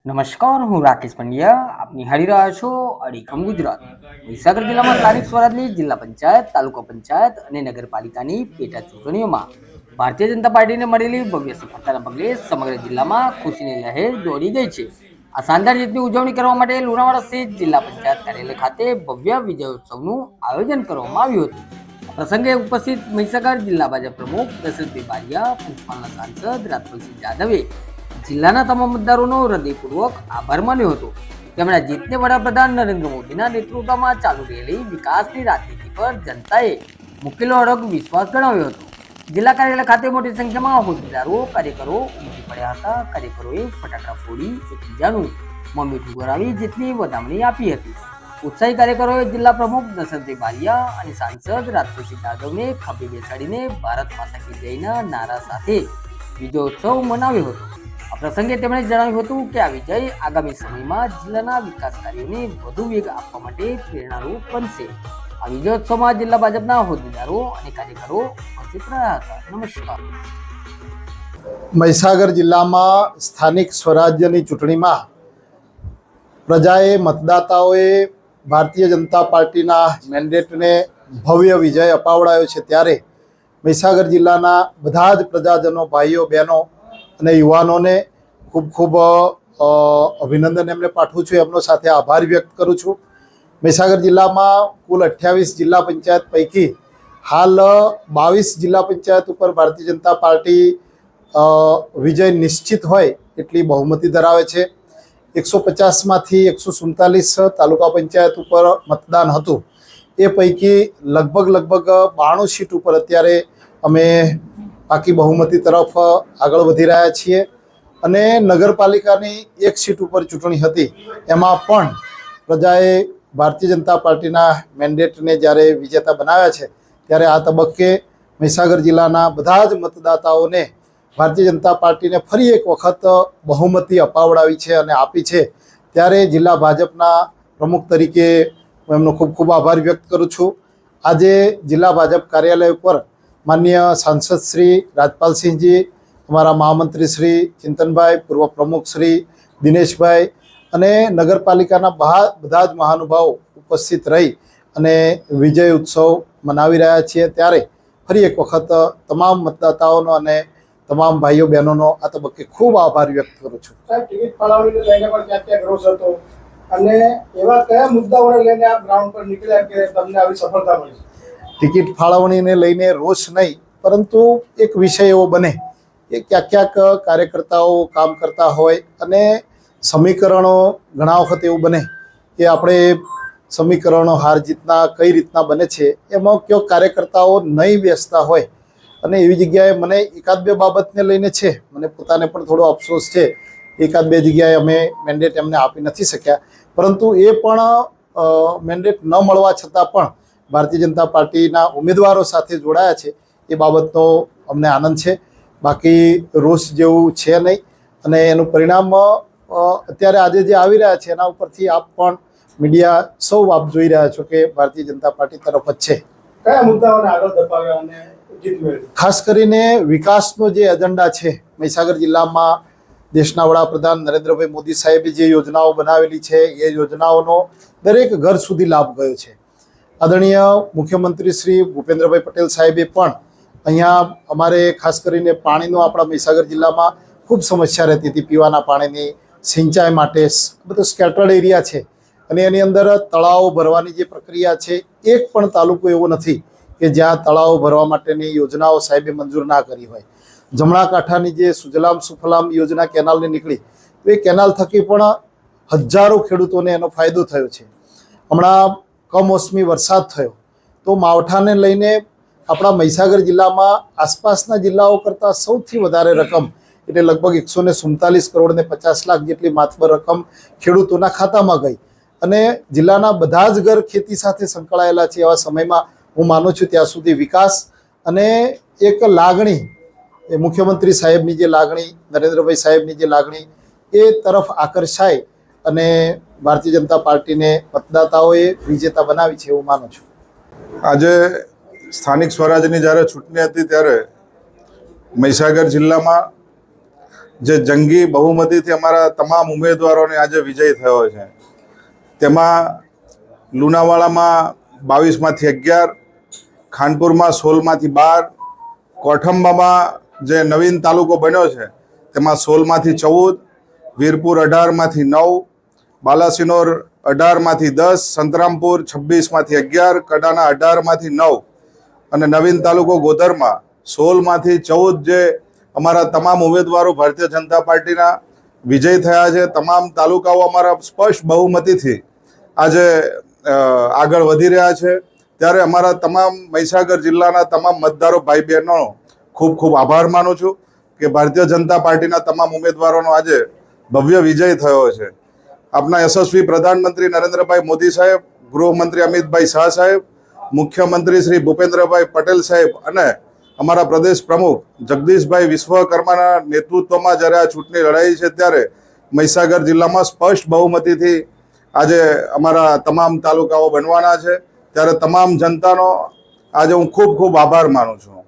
નમસ્કાર, હું રાકેશ પંડ્યા. આપ નિહાળી રહ્યા છો અડીખમ ગુજરાત. મહીસાગર જિલ્લામાં સ્થાનિક સ્વરાજની જિલ્લા પંચાયત, તાલુકા પંચાયત અને નગરપાલિકાની પેટા ચૂંટણીઓમાં ભારતીય જનતા પાર્ટીને મળેલી ભવ્ય સફળતાના પગલે સમગ્ર જિલ્લામાં ખુશીની લહેર દોડી ગઈ છે. આ શાનદાર જીતની ઉજવણી કરવા માટે લુણાવાડા સ્થિત જિલ્લા પંચાયત કાર્યાલય ખાતે ભવ્ય વિજયોત્સવનું આયોજન કરવામાં આવ્યું હતું. આ પ્રસંગે ઉપસ્થિત મહીસાગર જિલ્લા ભાજપ પ્રમુખ દશરથભાઈ બારિયા, પંચમહાલના સાંસદ રાજપલસિંહ જાદવે જિલ્લાના તમામ મતદારોનો હૃદયપૂર્વક આભાર માન્યો હતો. તેમણે જીતને વડાપ્રધાન નરેન્દ્ર મોદીના નેતૃત્વમાં ચાલુ રહેલી વિકાસની રાજનીતિ પર જનતાએ મૂકેલો અડગ વિશ્વાસ ગણાવ્યો હતો. જિલ્લા કાર્યાલય ખાતે મોટી સંખ્યામાં હોદ્દેદારો, કાર્યકરો ઉમટી પડ્યા હતા. કાર્યકરોએ ફટાકડા ફોડી એકબીજાનું મોં મીઠું કરાવી જીતની વધામણી આપી હતી. ઉત્સાહી કાર્યકરોએ જિલ્લા પ્રમુખ દશરથભાઈ બારિયા અને સાંસદ રાજપલસિંહ જાદવને ખભે બેસાડીને ભારત માતા કી જયના નારા સાથે વિજયોત્સવ મનાવ્યો હતો. આ પ્રસંગે તેમણે જણાવ્યું હતું કે આ વિજય આગામી સમયમાં જિલ્લાના વિકાસ કાર્યોને વધુ વેગ આપવા માટે પ્રેરણારૂપ બનશે. આ વિજયોત્સવમાં જિલ્લા ભાજપના હોદ્દેદારો અને કાર્યકરો ઉપસ્થિત રહ્યા હતા. નમસ્કાર. મહીસાગર જિલ્લામાં સ્થાનિક સ્વરાજ્યની ચૂંટણીમાં પ્રજાએ, મતદાતાઓએ ભારતીય જનતા પાર્ટીના મેન્ડેટને ભવ્ય વિજય અપાવડાયો છે. ત્યારે મહીસાગર જિલ્લાના બધા જ પ્રજાજનો, ભાઈઓ, બહેનો અને યુવાનોને ખૂબ ખૂબ અભિનંદન એમને પાઠવું છું. એમનો સાથે આભાર વ્યક્ત કરું છું. મહીસાગર જિલ્લામાં કુલ 28 જિલ્લા પંચાયત પૈકી હાલ 22 જિલ્લા પંચાયત ઉપર ભારતીય જનતા પાર્ટી વિજય નિશ્ચિત હોય એટલી બહુમતી ધરાવે છે. 150માંથી 147 તાલુકા પંચાયત ઉપર મતદાન હતું. એ પૈકી લગભગ 92 સીટ ઉપર અત્યારે અમે બાકી બહુમતી તરફ આગળ વધી રહ્યા છીએ. અને નગરપાલિકાની 1 સીટ ઉપર ચૂંટણી હતી, એમાં પણ પ્રજાએ ભારતીય જનતા પાર્ટીના મેન્ડેટને જ્યારે વિજેતા બનાવ્યા છે, ત્યારે આ તબક્કે મહીસાગર જિલ્લાના બધા જ મતદાતાઓને ભારતીય જનતા પાર્ટીને ફરી એક વખત બહુમતી અપાવડાવી છે અને આપી છે. ત્યારે જિલ્લા ભાજપના પ્રમુખ તરીકે હું એમનો ખૂબ ખૂબ આભાર વ્યક્ત કરું છું. આજે જિલ્લા ભાજપ કાર્યાલય ઉપર માનનીય સાંસદ શ્રી રાજપાલસિંહજી, અમારા મહામંત્રી શ્રી ચિંતનભાઈ, પૂર્વ પ્રમુખ શ્રી દિનેશભાઈ અને નગરપાલિકાના બધા જ મહાનુભાવો ઉપસ્થિત રહી અને વિજય ઉત્સવ મનાવી રહ્યા છીએ. ત્યારે ફરી એક વખત તમામ મતદાતાઓનો અને તમામ ભાઈઓ બહેનોનો આ તબક્કે ખૂબ આભાર વ્યક્ત કરું છું. ટિકિટ ફાળવણીને લઈને પણ ક્યાંક રોષ હતો અને એવા કયા મુદ્દાઓને લઈને આપ ગ્રાઉન્ડ પર નીકળ્યા કે તમને આવી સફળતા મળી? ટિકિટ ફાળવણીને લઈને રોષ નહીં, પરંતુ એક વિષય એવો બને કે ક્યાંક કાર્યકર્તાઓ કામ કરતા હોય અને સમીકરણો ઘણા વખત એવું બને કે આપણે સમીકરણો હાર જીતના કઈ રીતના બને છે એમાં કયો કાર્યકર્તાઓ નહીં બેસતા હોય. અને એવી જગ્યાએ મને એકાદ બે બાબતને લઈને છે, મને પોતાને પણ થોડો અફસોસ છે. એકાદ બે જગ્યાએ અમે મેન્ડેટ એમને આપી નથી શક્યા, પરંતુ એ પણ મેન્ડેટ ન મળવા છતાં પણ ભારતીય જનતા પાર્ટીના ઉમેદવારો સાથે જોડાયા છે. એ બાબતનો અમને આનંદ છે. બાકી રોષ જેવું છે નહીં. અને એનું પરિણામ અત્યારે આજે જે આવી રહ્યા છે એના ઉપરથી આપ પણ મીડિયા સૌ આપ જોઈ રહ્યા છો કે ભારતીય જનતા પાર્ટી તરફ જ છે. કયા મુદ્દાઓને આગળ ધપાવ્યા અને જીત મેળવી? ખાસ કરીને વિકાસનો જે એજન્ડા છે, મહીસાગર જિલ્લામાં દેશના વડાપ્રધાન નરેન્દ્રભાઈ મોદી સાહેબે જે યોજનાઓ બનાવેલી છે એ યોજનાઓનો દરેક ઘર સુધી લાભ ગયો છે. આદરણીય મુખ્યમંત્રી શ્રી ભૂપેન્દ્રભાઈ પટેલ સાહેબે પણ અહીંયા અમારે ખાસ કરીને પાણીનો આપણા મહીસાગર જિલ્લામાં ખૂબ સમસ્યા રહેતી હતી. પીવાના પાણીની, સિંચાઈ માટે બધો સ્કેટર્ડ એરિયા છે અને એની અંદર તળાવો ભરવાની જે પ્રક્રિયા છે, એક પણ તાલુકો એવો નથી કે જ્યાં તળાવો ભરવા માટેની યોજનાઓ સાહેબે મંજૂર ના કરી હોય. જમણા કાંઠાની જે સુજલામ સુફલામ યોજના કેનાલની નીકળી, તો એ કેનાલ થકી પણ હજારો ખેડૂતોને એનો ફાયદો થયો છે. હમણાં કમોસમી વરસાદ થયો તો માવઠાને લઈને આપણા મહીસાગર જિલ્લામાં આસપાસના જિલ્લાઓ કરતાં સૌથી વધારે રકમ એટલે લગભગ 147 કરોડ ને 50 લાખ જેટલી માતબર રકમ ખેડૂતોના ખાતામાં ગઈ. અને જિલ્લાના બધા જ ઘર ખેતી સાથે સંકળાયેલા છે. એવા સમયમાં હું માનું છું ત્યાં સુધી વિકાસ અને એક લાગણી, એ મુખ્યમંત્રી સાહેબની જે લાગણી, નરેન્દ્રભાઈ સાહેબની જે લાગણી, એ તરફ આકર્ષાય અને ભારતીય જનતા પાર્ટીને મતદાતાઓએ વિજેતા બનાવી છે એવું માનું છું. આજે સ્થાનિક સ્વરાજની જ્યારે ચૂંટણી હતી ત્યારે મહીસાગર જિલ્લામાં જે જંગી બહુમતીથી અમારા તમામ ઉમેદવારોને આજે વિજય થયો છે. તેમાં લુણાવાડામાં 22માંથી 11, ખાનપુરમાં 16માંથી 12, કોઠંબામાં જે નવીન તાલુકો બન્યો છે તેમાં 16માંથી 14, વીરપુર 18માંથી 9, બાલાસિનોર 18માંથી 10, સંતરામપુર 26માંથી 11, કડાના 18માંથી 9 અને નવીન તાલુકો ગોધરમાં 16માંથી 14 જે અમારા તમામ ઉમેદવારો ભારતીય જનતા પાર્ટીના વિજય થયા છે. તમામ તાલુકાઓ અમારા સ્પષ્ટ બહુમતીથી આજે આગળ વધી રહ્યા છે. ત્યારે અમારા તમામ મહીસાગર જિલ્લાના તમામ મતદારો ભાઈ બહેનો ખૂબ ખૂબ આભાર માનું છું કે ભારતીય જનતા પાર્ટીના તમામ ઉમેદવારોનો આજે ભવ્ય વિજય થયો છે. આપના યશસ્વી પ્રધાનમંત્રી નરેન્દ્રભાઈ મોદી સાહેબ, ગૃહમંત્રી અમિતભાઈ શાહ સાહેબ, મુખ્યમંત્રી શ્રી ભૂપેન્દ્રભાઈ પટેલ સાહેબ અને અમારા પ્રદેશ પ્રમુખ જગદીશભાઈ વિશ્વકર્માના નેતૃત્વમાં જ્યારે આ ચૂંટણી લડાઈ છે ત્યારે મહીસાગર જિલ્લામાં સ્પષ્ટ બહુમતીથી આજે અમારા તમામ તાલુકાઓ બનવાના છે. ત્યારે તમામ જનતાનો આજે હું ખૂબ ખૂબ આભાર માનું છું.